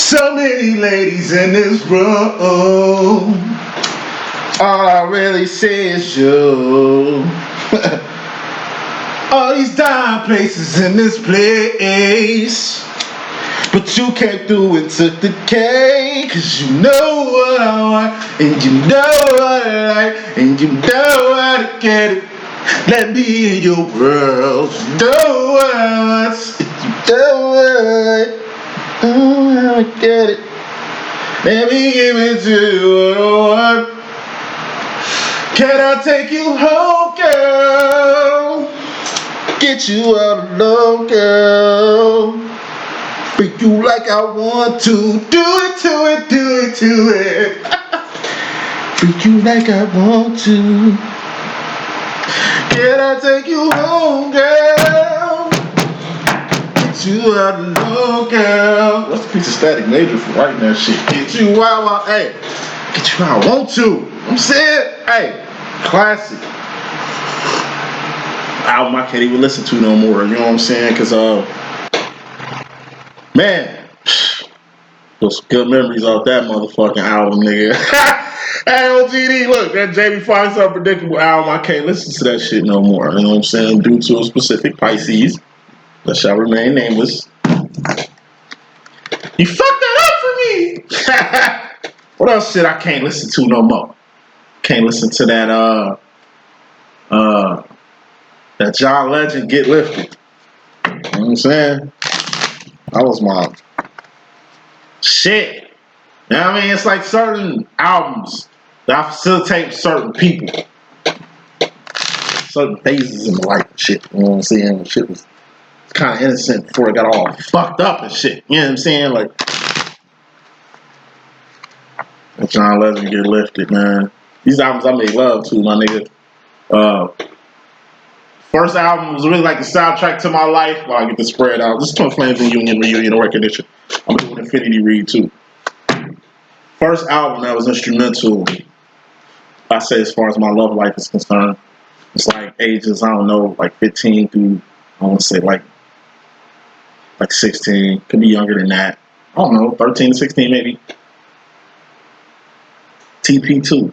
So many ladies in this room. All I really see is you. All these dime places in this place. But you came through and took the cake. Cause you know what I want. And you know what I like. And you know how to get it. Let me in your world. You know what I want. You know what I like. Oh, I get it. Let me give it to you. Can I take you home, girl? Get you out alone, girl. Freak you like I want to. Do it to it, do it to it. Freak you like I want to. Can I take you home, girl? You out alone, girl. What's the piece of Static Major for writing that shit? Get you out, hey. Get you how I want to. I'm saying, hey, classic. Album I can't even listen to no more. You know what I'm saying? Cause man, those good memories off that motherfucking album, nigga. Hey, OGD, look, that Jamie Foxx Unpredictable album, I can't listen to that shit no more. You know what I'm saying? Due to a specific Pisces that shall remain nameless. You fucked that up for me. What else shit I can't listen to no more? Can't listen to that John Legend Get Lifted. You know what I'm saying? That was my shit. You know what I mean? It's like certain albums that I facilitate certain people. Certain phases in life and shit. You know what I'm saying? Shit was kind of innocent before it got all fucked up and shit. You know what I'm saying? Like, John Legend Get Lifted, man. These albums I made love to, my nigga. First album was really like the soundtrack to my life. Well, I get to spread out. This is Twin Flames and Union Reunion Recognition. I'm doing Infinity Read too. First album that was instrumental, I say, as far as my love life is concerned. It's like ages, I don't know, like 15 through, I want to say like 16. Could be younger than that. I don't know, 13 to 16 maybe. TP2.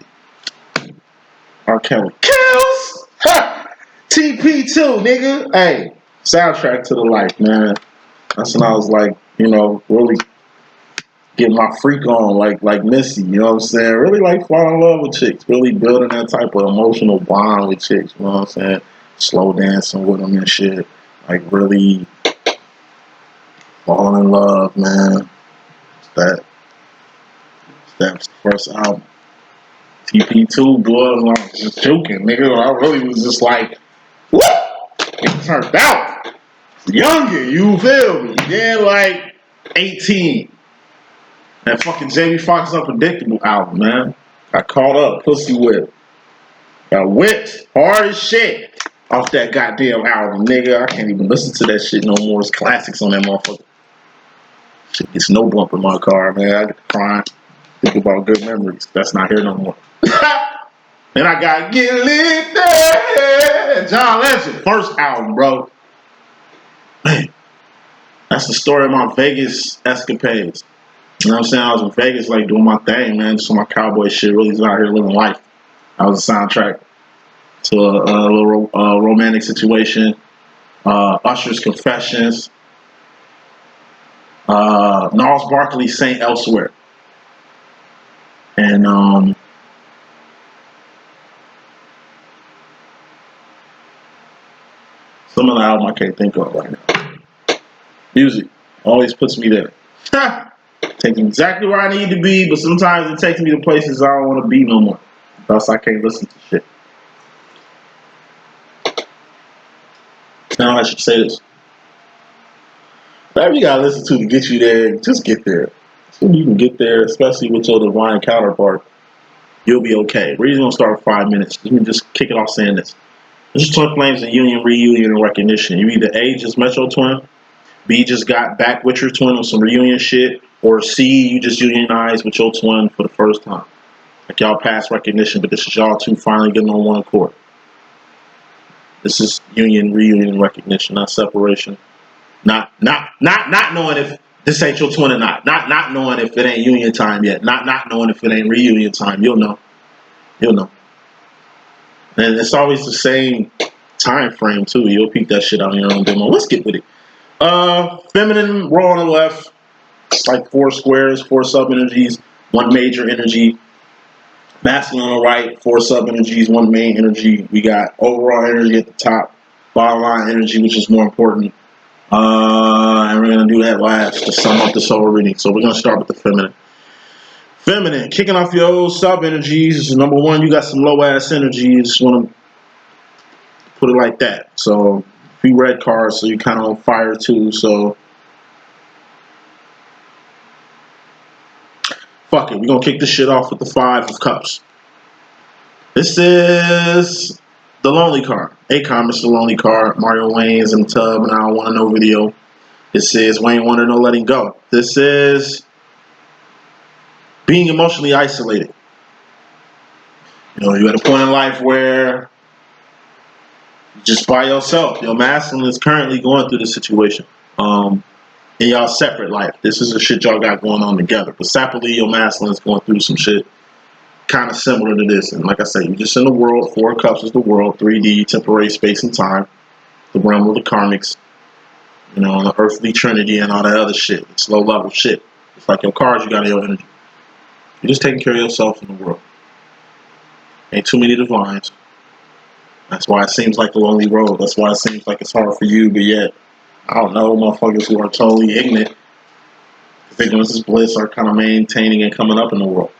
R. Kelly. Kills! Ha! TP2, nigga. Hey, soundtrack to the life, man. That's when I was like, you know, really getting my freak on, like Missy, you know what I'm saying? Really like falling in love with chicks. Really building that type of emotional bond with chicks, you know what I'm saying? Slow dancing with them and shit. Like really falling in love, man. That's the first album. TP2, boy, I was just joking, nigga. I really was just like, what? It turned out. Younger, you feel me? Then like 18. That fucking Jamie Foxx Unpredictable album, man. Got caught up, pussy whipped. Got whipped hard as shit off that goddamn album, nigga. I can't even listen to that shit no more. It's classics on that motherfucker. Shit gets no bump in my car, man. I get to crying. Think about good memories. That's not here no more. Then I got Get Lit. John Legend, first album, bro. Man, that's the story of my Vegas escapades. You know what I'm saying? I was in Vegas, like, doing my thing, man. Just on my cowboy shit. Really just out here living life. That was a soundtrack to a little romantic situation. Usher's Confessions. Gnarls Barkley's Saint Elsewhere. And some of the album I can't think of right now. Music always puts me there. Takes me exactly where I need to be, but sometimes it takes me to places I don't want to be no more. Thus I can't listen to shit. Now I should say this. Whatever you gotta listen to get you there, just get there. So you can get there, especially with your divine counterpart, you'll be okay. We're just gonna start with 5 minutes. Let me just kick it off saying this. This is Twin Flames and Union Reunion and Recognition. You either A, just met your twin, B, just got back with your twin on some reunion shit, or C, you just unionized with your twin for the first time. Like y'all passed recognition, but this is y'all two finally getting on one accord. This is union, reunion, and recognition, not separation. Not knowing if This ain't your twin or not. Not knowing if it ain't union time yet. Not knowing if it ain't reunion time. You'll know. You'll know. And it's always the same time frame too. You'll peek that shit out in your own demo. Let's get with it. Feminine row on the left. It's like 4 squares, 4 sub energies, 1 major energy. Masculine on the right, 4 sub energies, 1 main energy. We got overall energy at the top, bottom line energy, which is more important. And we're gonna do that last to sum up the solar reading. So we're gonna start with the feminine. Feminine, kicking off your old sub energies. Number 1, you got some low ass energies. Just want to put it like that. So a few red cards, so you kind of on fire too. So fuck it, we're gonna kick this shit off with the 5 of Cups. This is the Lonely card. Akon, Mr. Lonely card. Mario Wayne's in the tub and I don't want to know video. This is Wayne wanted no letting go. This is being emotionally isolated. You know, you're at a point in life where you're just by yourself. Your masculine is currently going through this situation. In y'all separate life. This is the shit y'all got going on together. But separately, your masculine is going through some shit kind of similar to this. And like I said, you're just in the world. 4 cups is the world. 3D, temporary space and time. The realm of the karmics. You know, the earthly trinity and all that other shit. It's low level shit. It's like your cards, you got your energy. You're just taking care of yourself in the world. Ain't too many divines. That's why it seems like the lonely road. That's why it seems like it's hard for you, but yet, I don't know, motherfuckers who are totally ignorant, ignorance is bliss, are kind of maintaining and coming up in the world.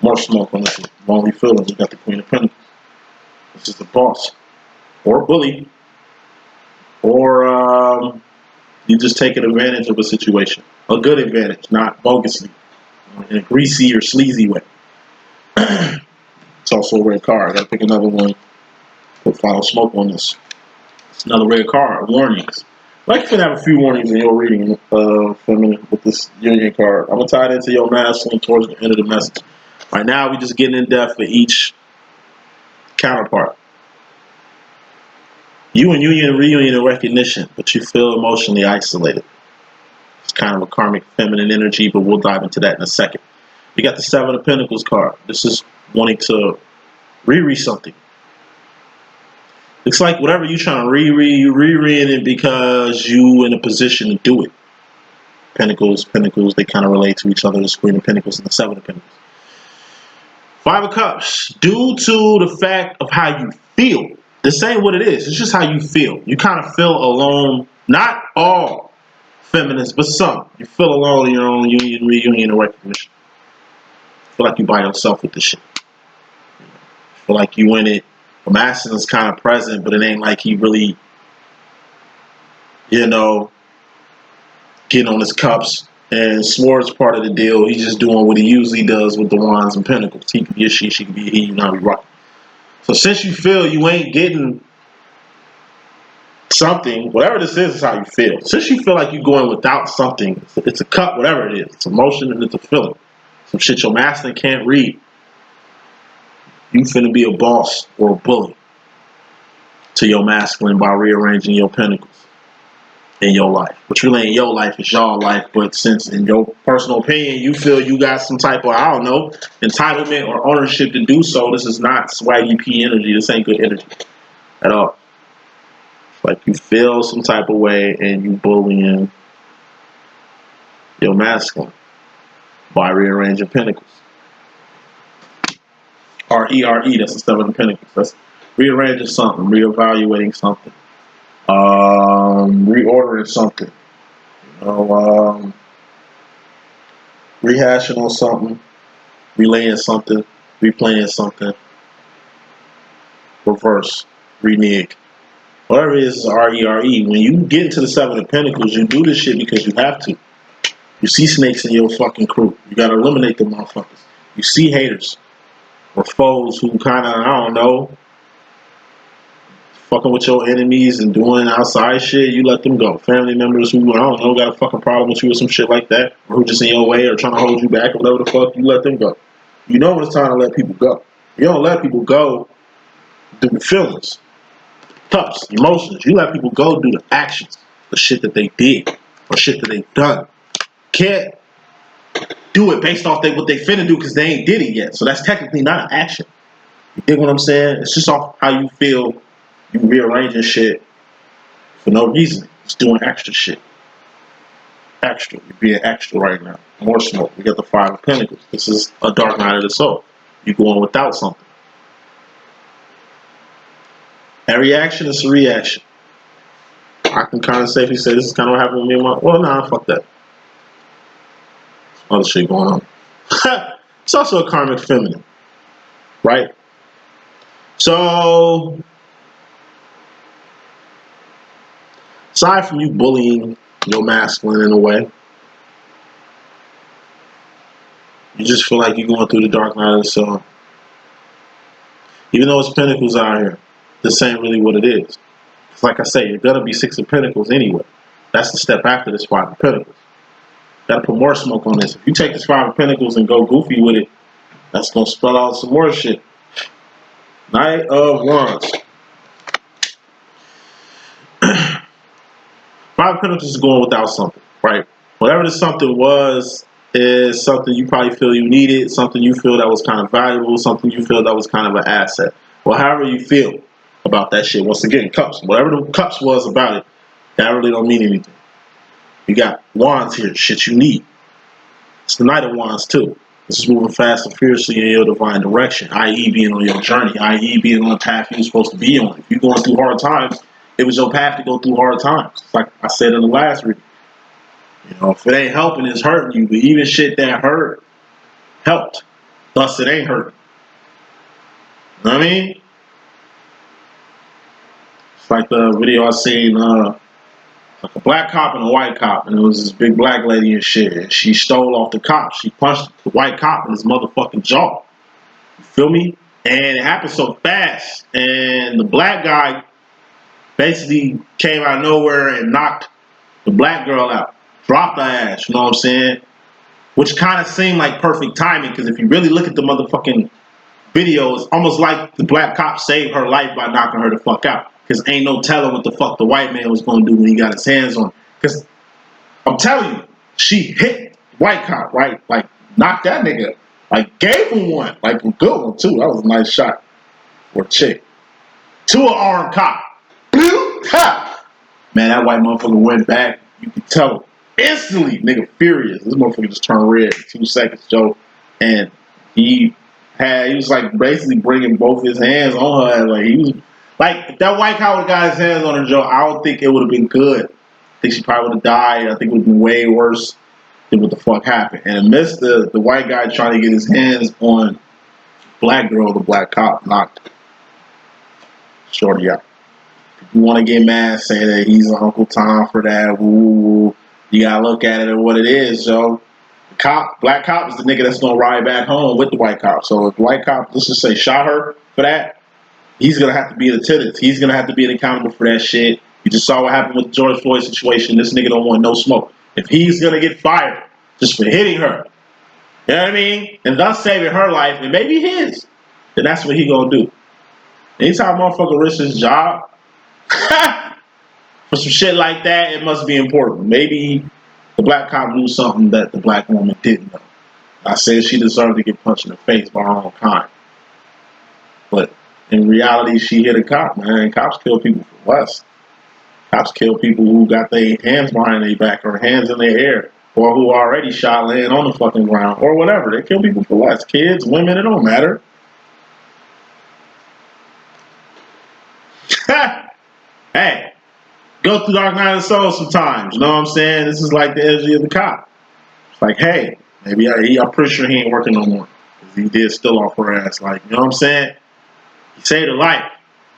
More smoke on this lonely feeling. We got the Queen of Pentacles. This is the boss. Or bully. Or you just taking advantage of a situation. A good advantage, not bogusly. In a greasy or sleazy way. It's also a red card. I gotta pick another one. Put final smoke on this. It's another red card. Warnings. Like you can have a few warnings in your reading, feminine, with this union card. I'm gonna tie it into your masculine towards the end of the message. Right now, we just getting in depth for each counterpart. You in union, reunion, and recognition, but you feel emotionally isolated. It's kind of a karmic feminine energy, but we'll dive into that in a second. We got the 7 of Pentacles card. This is wanting to reread something. It's like whatever you're trying to reread it because you in a position to do it. Pentacles, they kind of relate to each other. The Queen of Pentacles and the 7 of Pentacles. 5 of Cups. Due to the fact of how you feel. This ain't what it is. It's just how you feel. You kind of feel alone. Not all feminists, but some. You feel alone in your own union, reunion, and recognition. You feel like you by yourself with this shit. You feel like you in it. The masculine's kind of present, but it ain't like he really, you know, getting on his cups. And Swords part of the deal. He's just doing what he usually does with the Wands and Pentacles. He could be a she could be a he, you know, be right. So since you feel you ain't getting something, whatever this is how you feel. Since you feel like you're going without something, it's a cup, whatever it is. It's emotion and it's a feeling. Some shit your masculine can't read. You finna be a boss or a bully to your masculine by rearranging your pentacles in your life. Which really ain't your life, it's y'all life. But since in your personal opinion, you feel you got some type of, I don't know, entitlement or ownership to do so, this is not swaggy P energy. This ain't good energy at all. Like you feel some type of way and you bullying your masculine by rearranging pentacles. R-E-R-E, that's the 7 of Pentacles. That's rearranging something, reevaluating something, reordering something, you know, rehashing on something, relaying something, replaying something, reverse, renege. Whatever it is R-E-R-E. When you get into the 7 of Pentacles, you do this shit because you have to. You see snakes in your fucking crew. You gotta eliminate them motherfuckers. You see haters or foes who kind of, I don't know, fucking with your enemies and doing outside shit, you let them go. Family members who, I don't know, got a fucking problem with you or some shit like that, or who just in your way or trying to hold you back or whatever the fuck, you let them go. You know when it's time to let people go. You don't let people go through the feelings, thoughts, emotions. You let people go do the actions, the shit that they did or shit that they've done. can't do it based off what they finna do because they ain't did it yet. So that's technically not an action. You get what I'm saying? It's just off how you feel. You rearranging shit for no reason. It's doing extra shit. Extra. You're being extra right now. More smoke. We got the Five of Pentacles. This is a dark night of the soul. You're going without something. Every action is a reaction. I can kind of safely say this is kind of what happened with me and my... Well, nah, fuck that. Other shit going on. It's also a karmic feminine. Right? So... aside from you bullying your masculine in a way, you just feel like you're going through the dark night of the soul. Even though it's pentacles out here, this ain't really what it is. Because like I say, you're going to be Six of Pentacles anyway. That's the step after this Five of Pentacles. Got to put more smoke on this. If you take this Five of Pentacles and go goofy with it, that's going to spell out some more shit. Knight of Wands. Five of Pentacles is going without something, right? Whatever this something was, is something you probably feel you needed, something you feel that was kind of valuable, something you feel that was kind of an asset. Well, however you feel about that shit. Once again, cups. Whatever the cups was about it, that really don't mean anything. You got wands here, shit you need. It's the Knight of Wands too. This is moving fast and fiercely in your divine direction, i.e. being on your journey, i.e. being on the path you're supposed to be on. If you're going through hard times, it was your path to go through hard times. Like I said in the last reading. You know, if it ain't helping, it's hurting you. But even shit that hurt helped. Thus, it ain't hurting. You know what I mean? It's like the video I seen, like a black cop and a white cop, and it was this big black lady and shit. And she stole off the cop. She punched the white cop in his motherfucking jaw. You feel me? And it happened so fast. And the black guy basically came out of nowhere and knocked the black girl out. Dropped her ass, you know what I'm saying? Which kind of seemed like perfect timing, because if you really look at the motherfucking video, it's almost like the black cop saved her life by knocking her the fuck out. Because ain't no telling what the fuck the white man was going to do when he got his hands on her. Because I'm telling you, she hit white cop, right? Like, knocked that nigga. Like, gave him one. Like, a good one, too. That was a nice shot for a chick. To an armed cop. Ha! Man, that white motherfucker went back. You could tell instantly, nigga, furious. This motherfucker just turned red in 2 seconds, Joe. And he was like basically bringing both his hands on her. Like, he was like, if that white cop would have got his hands on her, Joe, I don't think it would have been good. I think she probably would have died. I think it would have been way worse than what the fuck happened. And amidst the white guy trying to get his hands on black girl, the black cop knocked shorty out. If you want to get mad, say that he's Uncle Tom for that, woo, you gotta look at it and what it is, Joe. The cop, black cop is the nigga that's gonna ride back home with the white cop. So if the white cop, let's just say, shot her for that, he's gonna have to be the attendant. He's gonna have to be accountable for that shit. You just saw what happened with the George Floyd situation. This nigga don't want no smoke. If he's gonna get fired just for hitting her, you know what I mean? And thus saving her life, and maybe his, then that's what he gonna do. Anytime a motherfucker risks his job for some shit like that, it must be important. Maybe the black cop knew something that the black woman didn't know. I said she deserved to get punched in the face by her own kind. But in reality, she hit a cop, man. And cops kill people for less. Cops kill people who got their hands behind their back or hands in their hair, or who already shot laying on the fucking ground, or whatever. They kill people for less. Kids, women, it don't matter. Hey, go through Dark Night of the Soul sometimes. You know what I'm saying? This is like the energy of the cop. It's like, hey, maybe I'm pretty sure he ain't working no more. He did steal off her ass. Like, you know what I'm saying? He saved her life.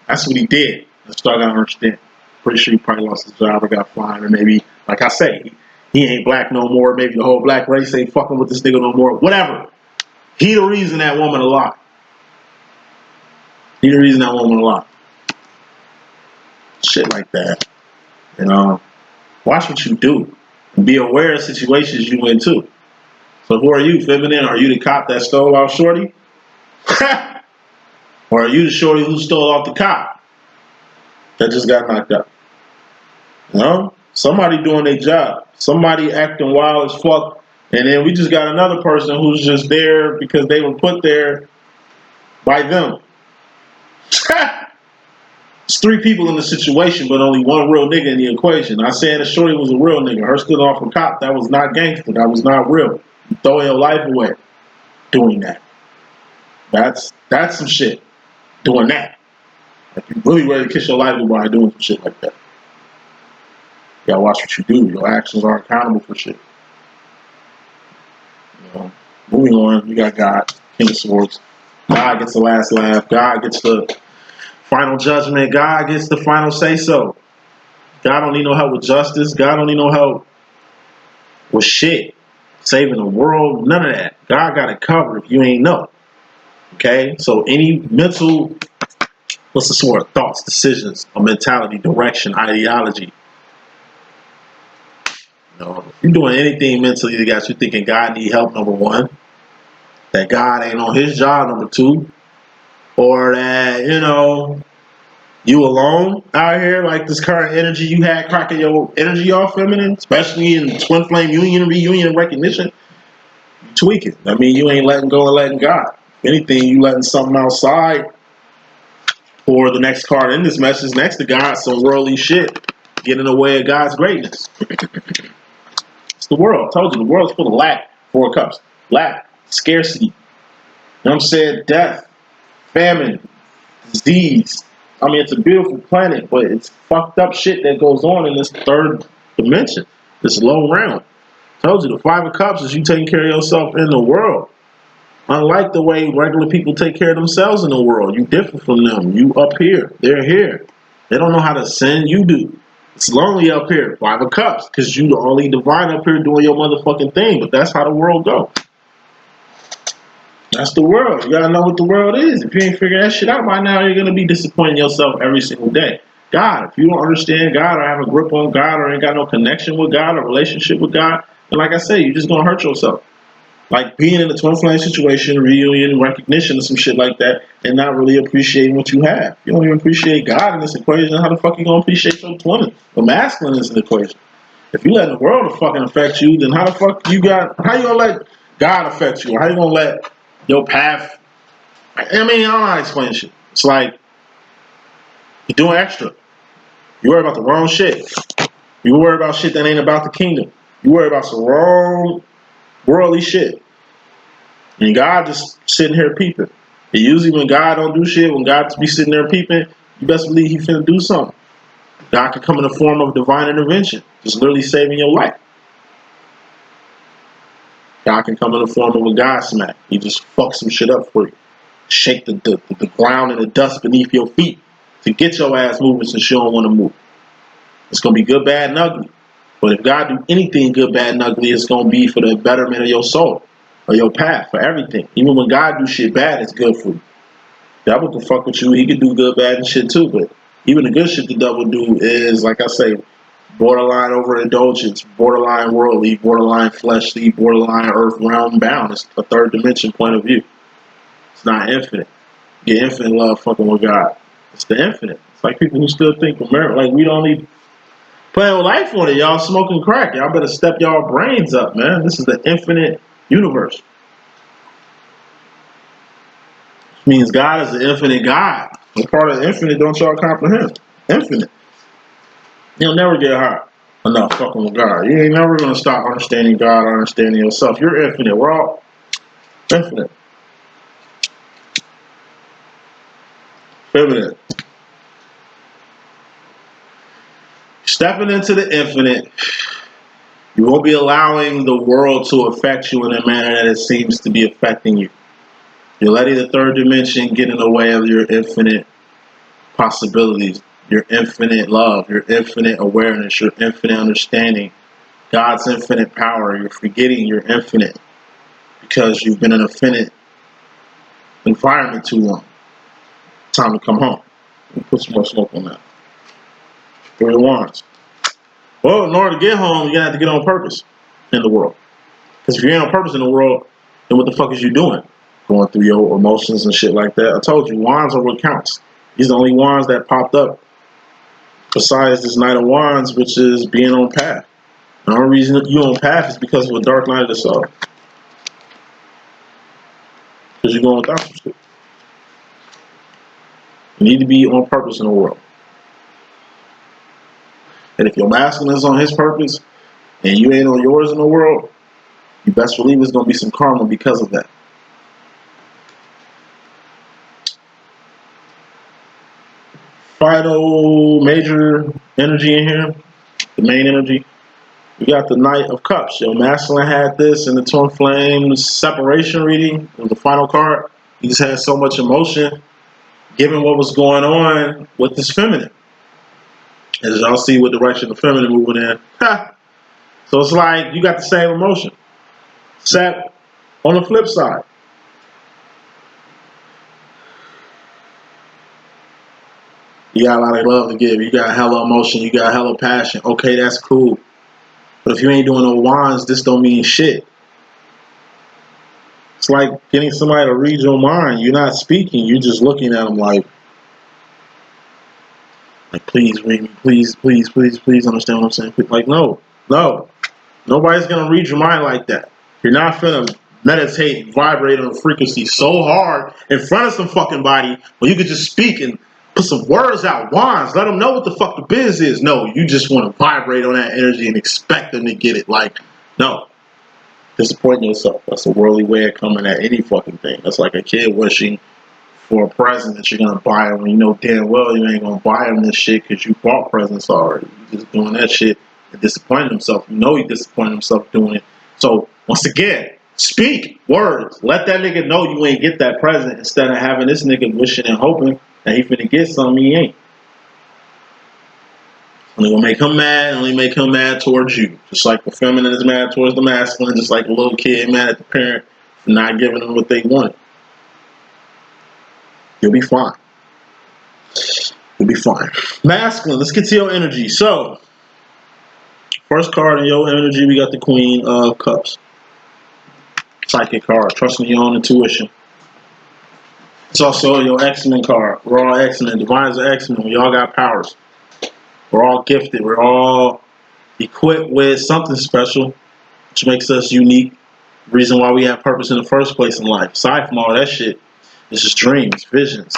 That's what he did. That's what I gotta understand. Pretty sure he probably lost his job or got fired. Or maybe, like I say, he ain't black no more. Maybe the whole black race ain't fucking with this nigga no more. Whatever. He the reason that woman alive. He the reason that woman alive. Shit like that. You know, watch what you do. And be aware of situations you in too. So who are you, feminine? Are you the cop that stole off shorty? Or are you the shorty who stole off the cop that just got knocked out? You know? Somebody doing their job. Somebody acting wild as fuck. And then we just got another person who's just there because they were put there by them. It's three people in the situation, but only one real nigga in the equation. I said that Shorty was a real nigga. Her stood off a cop. That was not gangster. That was not real. You throw your life away doing that. That's some shit. Doing that. Like you really ready to kiss your life away doing some shit like that. You gotta watch what you do. Your actions are accountable for shit. You know. Moving on, you got God, King of Swords. God gets the last laugh. God gets the final judgment. God gets the final say so. God don't need no help with justice. God don't need no help with shit. Saving the world. None of that. God got it covered if you ain't know. Okay? So any mental, what's the sword? Thoughts, decisions, or mentality, direction, ideology. You know, if you're doing anything mentally that got you thinking God need help, number one, that God ain't on his job, number two, or that, you know, you alone out here, like this current energy you had cracking your energy off feminine, especially in twin flame union, reunion, and recognition, you tweaking. I mean, you ain't letting go and letting God. If anything, you letting something outside, or the next card in this message next to God, some worldly shit, get in the way of God's greatness. It's the world. I told you, the world's full of lack. 4 cups. Lack, scarcity. You know what I'm saying? Death, famine, disease. I mean, it's a beautiful planet, but it's fucked up shit that goes on in this third dimension, this low realm. I told you, the 5 of Cups is you taking care of yourself in the world. Unlike the way regular people take care of themselves in the world. You different from them. You up here. They're here. They don't know how to sin. You do. It's lonely up here. 5 of Cups. Because you the only divine up here doing your motherfucking thing. But that's how the world goes. That's the world. You gotta know what the world is. If you ain't figured that shit out by now, you're gonna be disappointing yourself every single day. God, if you don't understand God or have a grip on God or ain't got no connection with God or relationship with God, then like I say, you're just gonna hurt yourself. Like being in a twin flame situation, reunion, recognition, or some shit like that, and not really appreciating what you have. You don't even appreciate God in this equation. How the fuck you gonna appreciate your twin? The masculine is an equation. If you let the world fucking affect you, then how the fuck how you gonna let God affect you? How you gonna let your path? I mean, I don't know how to explain shit. It's like you're doing extra. You worry about the wrong shit. You worry about shit that ain't about the kingdom. You worry about some wrong worldly shit. And God just sitting here peeping. And usually when God don't do shit, when God be sitting there peeping, you best believe he finna do something. God can come in the form of divine intervention, just literally saving your life. God can come in the form of a God smack. He just fucks some shit up for you. Shake the ground and the dust beneath your feet to get your ass moving since you don't want to move. It's going to be good, bad, and ugly. But if God do anything good, bad, and ugly, it's going to be for the betterment of your soul or your path, for everything. Even when God do shit bad, it's good for you. Devil can fuck with you. He can do good, bad, and shit too. But even the good shit the devil do is, like I say, borderline overindulgence, borderline worldly, borderline fleshly, borderline earth realm bound. It's a third dimension point of view. It's not infinite. Get infinite love fucking with God. It's the infinite. It's like people who still think America, like we don't need playing with life on it. Y'all smoking crack. Y'all better step y'all brains up, man. This is the infinite universe. Which means God is the infinite God. What part of the infinite don't y'all comprehend? Infinite. You'll never get high enough fucking with God. You ain't never gonna stop understanding God or understanding yourself. You're infinite. We're all infinite. Feminine. Stepping into the infinite, you won't be allowing the world to affect you in a manner that it seems to be affecting you. You're letting the third dimension get in the way of your infinite possibilities, your infinite love, your infinite awareness, your infinite understanding, God's infinite power. You're forgetting you're infinite because you've been in a finite environment too long. Time to come home. Put some more smoke on that. 3 of Wands. Well, in order to get home, you're going to have to get on purpose in the world. Because if you ain't on purpose in the world, then what the fuck is you doing? Going through your emotions and shit like that. I told you, wands are what counts. These are the only wands that popped up Besides this Knight of Wands, which is being on path. The only reason you're on path is because of a dark night of the soul. Because you're going without some shit. You need to be on purpose in the world. And if your masculine is on his purpose and you ain't on yours in the world, you best believe there's going to be some karma because of that. Final major energy in here, the main energy. You got the Knight of Cups. Your masculine had this in the Twin Flames separation reading. It was the final card. He just had so much emotion given what was going on with this feminine. As y'all see what direction the feminine moving in. So it's like you got the same emotion. Except on the flip side. You got a lot of love to give. You got hella emotion. You got hella passion. Okay, that's cool. But if you ain't doing no wands, this don't mean shit. It's like getting somebody to read your mind. You're not speaking. You're just looking at them like please read me. Please, please, please, please understand what I'm saying. Like, no. Nobody's going to read your mind like that. You're not going to meditate, vibrate on a frequency so hard in front of some fucking body where you could just speak and put some words out, wands, let them know what the fuck the biz is. No, you just want to vibrate on that energy and expect them to get it. Like, no. Disappointing yourself. That's a worldly way of coming at any fucking thing. That's like a kid wishing for a present that you're going to buy them when you know damn well you ain't going to buy them this shit because you bought presents already. You're just doing that shit and disappointing himself. You know he disappointed himself doing it. So, once again, speak words. Let that nigga know you ain't get that present instead of having this nigga wishing and hoping that he finna get something he ain't. Only gonna make him mad, only make him mad towards you. Just like the feminine is mad towards the masculine, just like a little kid mad at the parent for not giving them what they wanted. You'll be fine. You'll be fine. Masculine, let's get to your energy. So, first card in your energy, we got the Queen of Cups. Psychic card, trusting your own intuition. It's also your X-Men card. We're all X-Men. Divines are X-Men. We all got powers. We're all gifted. We're all equipped with something special, which makes us unique. Reason why we have purpose in the first place in life. Aside from all that shit, it's just dreams, visions,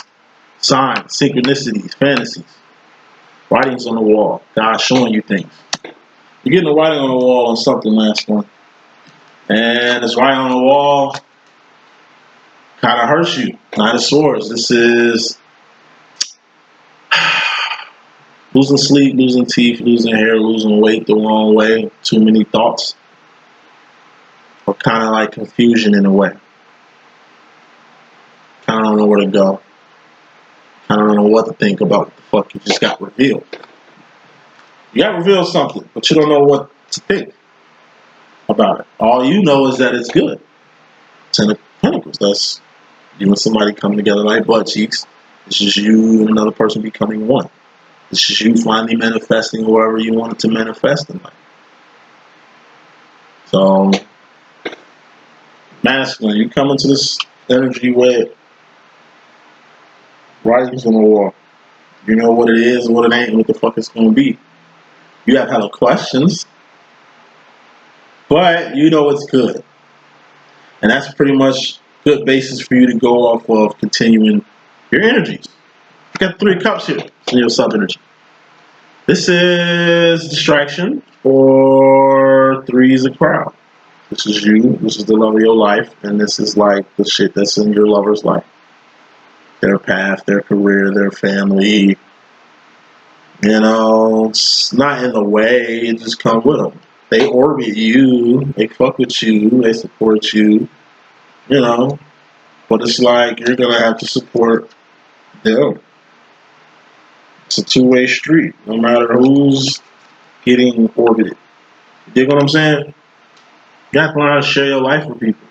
signs, synchronicities, fantasies. Writings on the wall. God showing you things. You're getting a writing on the wall on something last one. And this writing on the wall kind of hurts you. Nine of Swords. This is losing sleep, losing teeth, losing hair, losing weight the wrong way. Too many thoughts. Or kind of like confusion in a way. Kind of don't know where to go. Kind of don't know what to think about what the fuck you just got revealed. You got revealed something, but you don't know what to think about it. All you know is that it's good. Ten of Pentacles. That's you and somebody coming together like butt cheeks. It's just you and another person becoming one. It's just you finally manifesting whoever you wanted to manifest in life. So, masculine, you come into this energy with writings on the wall. You know what it is, what it ain't, and what the fuck it's going to be. You have hella questions, but you know it's good. And that's pretty much good basis for you to go off of continuing your energies. You got 3 cups here in your sub-energy. This is distraction, or 3 is a crowd. This is you, this is the love of your life, and this is like the shit that's in your lover's life. Their path, their career, their family. You know, it's not in the way, it just comes with them. They orbit you, they fuck with you, they support you, you know. But it's like you're going to have to support them. It's a two-way street, no matter who's getting orbited. You dig what I'm saying? You have to learn how to share your life with people.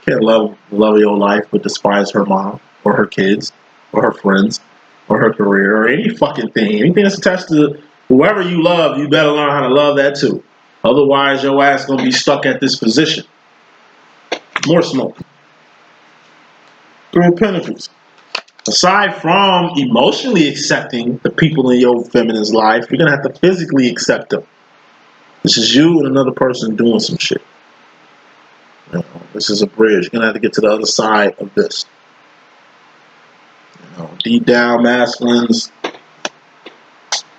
You can't love your life but despise her mom or her kids or her friends or her career or any fucking thing. Anything that's attached to whoever you love, you better learn how to love that too. Otherwise, your ass gonna be stuck at this position. More smoke. 3 of Pentacles. Aside from emotionally accepting the people in your feminine's life, you're gonna have to physically accept them. This is you and another person doing some shit. You know, this is a bridge. You're gonna have to get to the other side of this. You know, deep down masculines,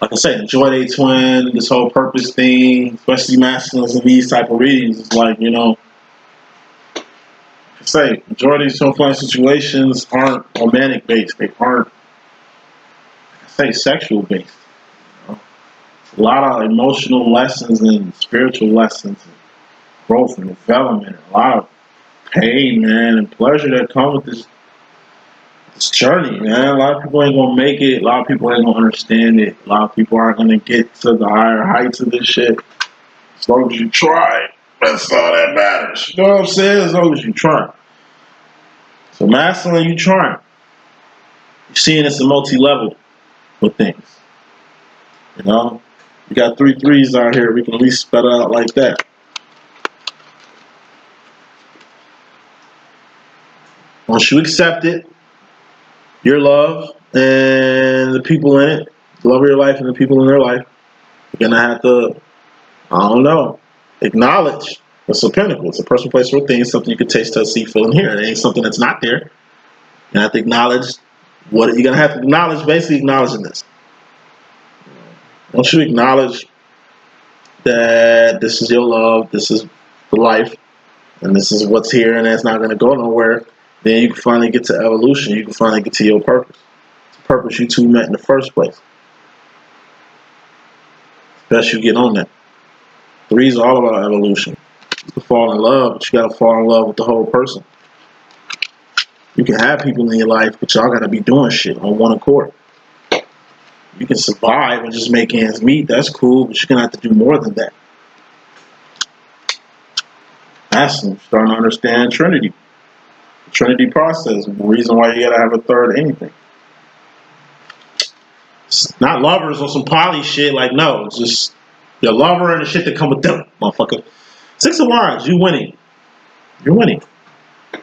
like I said, enjoy their twin, this whole purpose thing, especially masculines in these type of readings. It's like, you know, like I say, majority of self-love situations aren't romantic based. They aren't, like I say, sexual based. You know? A lot of emotional lessons and spiritual lessons and growth and development. A lot of pain, man, and pleasure that come with this journey, man. A lot of people ain't gonna make it. A lot of people ain't gonna understand it. A lot of people aren't gonna get to the higher heights of this shit. As long as you try, that's all that matters. You know what I'm saying? As long as you try. So masculine, you trying. You're seeing it's a multi-level with things. You know? We got 3 threes out here. We can at least spell it out like that. Once you accept it, your love and the people in it, the love of your life and the people in their life, you're gonna have to, I don't know, acknowledge it's a pinnacle. It's a personal place for things, something you can taste, touch, see, feel, and hear. It ain't something that's not there. You have to acknowledge what you're gonna have to acknowledge, basically acknowledging this. Once you acknowledge that this is your love, this is the life, and this is what's here, and that's not gonna go nowhere, then you can finally get to evolution. You can finally get to your purpose. It's the purpose you two met in the first place. Best you get on that. Three's all about evolution. You can fall in love, but you gotta fall in love with the whole person. You can have people in your life, but y'all gotta be doing shit on one accord. You can survive and just make ends meet. That's cool, but you're gonna have to do more than that. That's starting to understand Trinity. The Trinity process. The reason why you gotta have a third anything. It's not lovers or some poly shit. Like, no, it's just your lover and the shit that come with them, motherfucker. 6 of Wands, you winning. You're winning.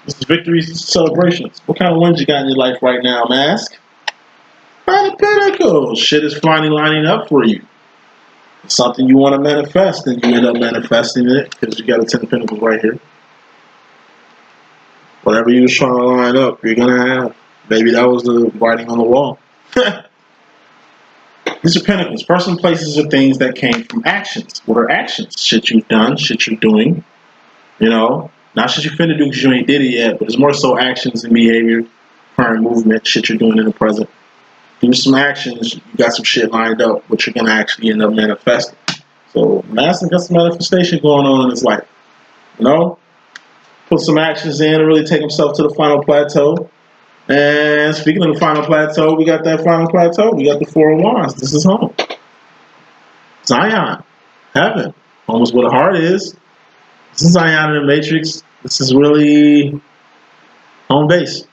This is victories, celebrations. What kind of wins you got in your life right now, Mask? By the Pentacles. Shit is finally lining up for you. It's something you want to manifest, and you end up manifesting it because you got a 10 of Pentacles right here. Whatever you was trying to line up, you're going to have. Maybe that was the writing on the wall. These are Pentacles. Person, places, or things that came from actions. What are actions? Shit you've done, shit you're doing. You know, not shit you finna do because you ain't did it yet, but it's more so actions and behavior, current movement, shit you're doing in the present. Do some actions, you got some shit lined up, but you're gonna actually end up manifesting. So Master got some manifestation going on in his life. You know? Put some actions in and really take himself to the final plateau. And speaking of the final plateau, we got that final plateau. We got the 4 of Wands. This is home. Zion. Heaven. Home is where the heart is. This is Zion in the Matrix. This is really home base.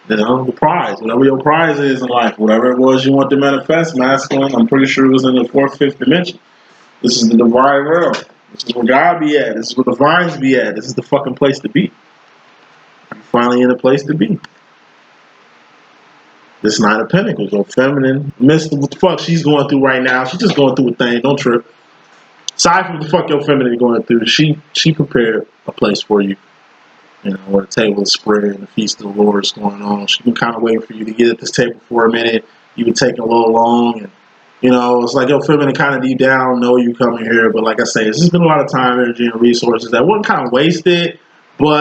You know, the prize. Whatever your prize is in life, whatever it was you want to manifest, masculine, I'm pretty sure it was in the 4th, 5th dimension. This is the divine realm. This is where God be at. This is where the divines be at. This is the fucking place to be. You're finally in a place to be. This 9 of Pentacles, your feminine, Mr. What the fuck she's going through right now. She's just going through a thing. Don't trip. Aside from what the fuck your feminine going through, she prepared a place for you. You know, where the table is spread and the feast of the Lord is going on. She's been kind of waiting for you to get at this table for a minute. You've been taking a little long, and you know, it's like your feminine kind of deep down know you coming here. But like I say, it's just been a lot of time, energy, and resources that wasn't kind of wasted. But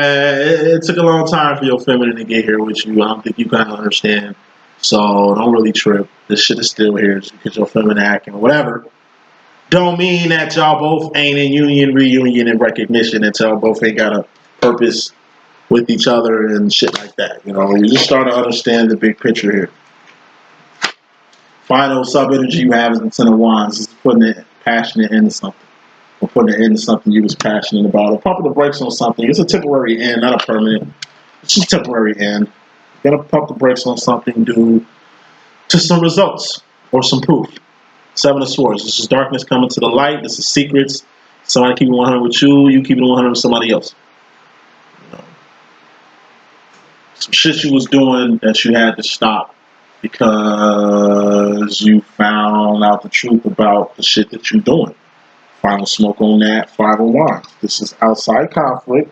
it took a long time for your feminine to get here with you. I don't think you kind of understand. So don't really trip. This shit is still here just because your feminine acting or whatever. Don't mean that y'all both ain't in union, reunion, and recognition, and y'all both ain't got a purpose with each other and shit like that. You know, you just start to understand the big picture here. Final sub energy you have is the 10 of Wands. It's putting it passionate into something. Or putting it into something you was passionate about. Or pumping the brakes on something. It's a temporary end, not a permanent. It's just a temporary end. You gotta pump the brakes on something due to some results or some proof. 7 of Swords. This is darkness coming to the light. This is secrets. Somebody keeping 100 with you. You keeping 100 with somebody else. some shit you was doing that you had to stop because you found out the truth about the shit that you're doing. Final smoke on that, 5 of Wands. This is outside conflict.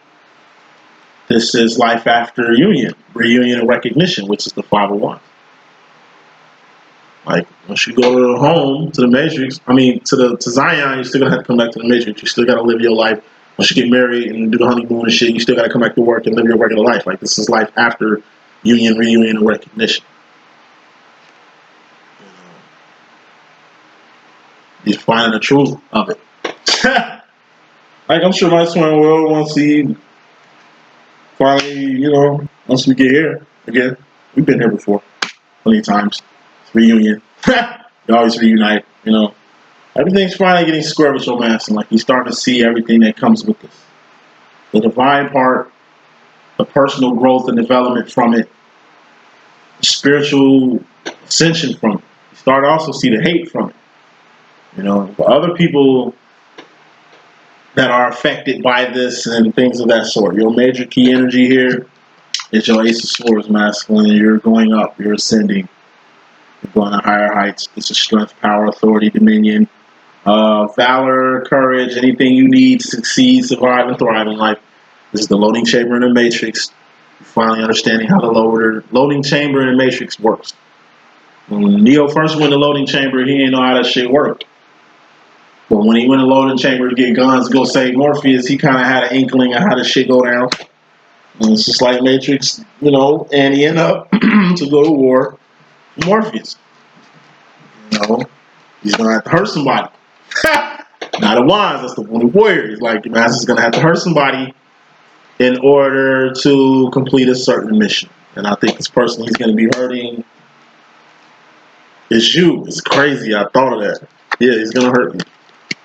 This is life after union, reunion and recognition, which is the 5 of Wands. Like, once you go home to the Matrix, to Zion, you still gonna have to come back to the Matrix. You still gotta live your life. Once you get married and do the honeymoon and shit, you still gotta come back to work and live your regular life. Like, this is life after union, reunion, and recognition. You're finding the truth of it. Like, I'm sure my twin will want to see finally, once we get here again. We've been here before plenty of times. It's reunion. We always reunite, Everything's finally getting square with your master. Like, you're starting to see everything that comes with this. The divine part, the personal growth and development from it, the spiritual ascension from it. You start to also see the hate from it. For other people that are affected by this and things of that sort. Your major key energy here is your Ace of Swords masculine. You're going up, you're ascending, you're going to higher heights. This is strength, power, authority, dominion, valor, courage, anything you need to succeed, survive, and thrive in life. This is the loading chamber in the Matrix. You're finally understanding how the loading chamber in the Matrix works. When Neo first went to the loading chamber, he didn't know how that shit worked. But when he went to the loading chamber to get guns to go save Morpheus, he kind of had an inkling of how this shit go down. And it's just like Matrix, and he ended up to go to war with Morpheus. He's going to have to hurt somebody. Not the Wands, that's the Wounded Warrior. He's like, the master's going to have to hurt somebody in order to complete a certain mission. And I think this person he's going to be hurting is you. It's crazy. I thought of that. Yeah, he's going to hurt you.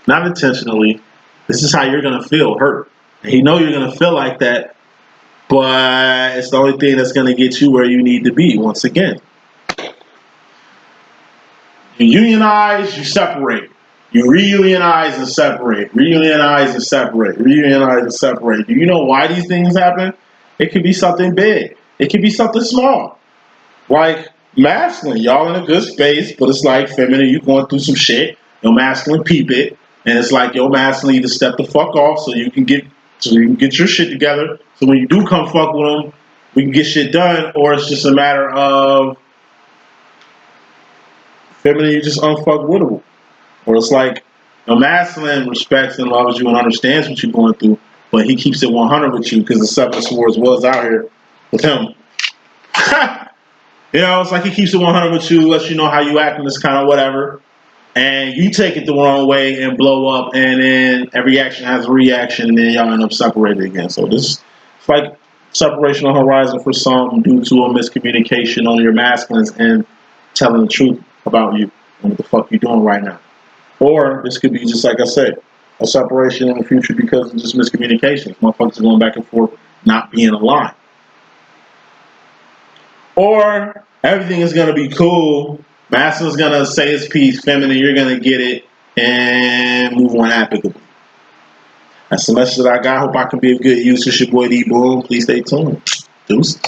Not intentionally. This is how you're going to feel, hurt. And you know you're going to feel like that, but it's the only thing that's going to get you where you need to be once again. You unionize, you separate. You reunionize and separate. Reunionize and separate. Reunionize and separate. Do you know why these things happen? It could be something big. It could be something small. Like masculine, y'all in a good space, but it's like feminine, you going through some shit. Your masculine peep it. And it's like your masculine need to step the fuck off so you can get your shit together. So when you do come fuck with them, we can get shit done. Or it's just a matter of feminine, you just unfuckwittable. Or it's like your masculine respects and loves you and understands what you're going through, but he keeps it 100 with you because the 7 of Swords was out here with him. It's like he keeps it 100 with you, lets you know how you act in this kind of whatever. And you take it the wrong way and blow up, and then every action has a reaction, and then y'all end up separated again. So it's like separation on horizon for some due to a miscommunication on your masculines and telling the truth about you and what the fuck you're doing right now. Or this could be just like I said, a separation in the future because of just miscommunications. Motherfuckers are going back and forth, not being aligned. Or everything is going to be cool. Masculine's going to say his piece. Feminine, you're going to get it and move on amicably. That's the message that I got. Hope I can be of good use. It's your boy D.Boom. Please stay tuned. Deuces.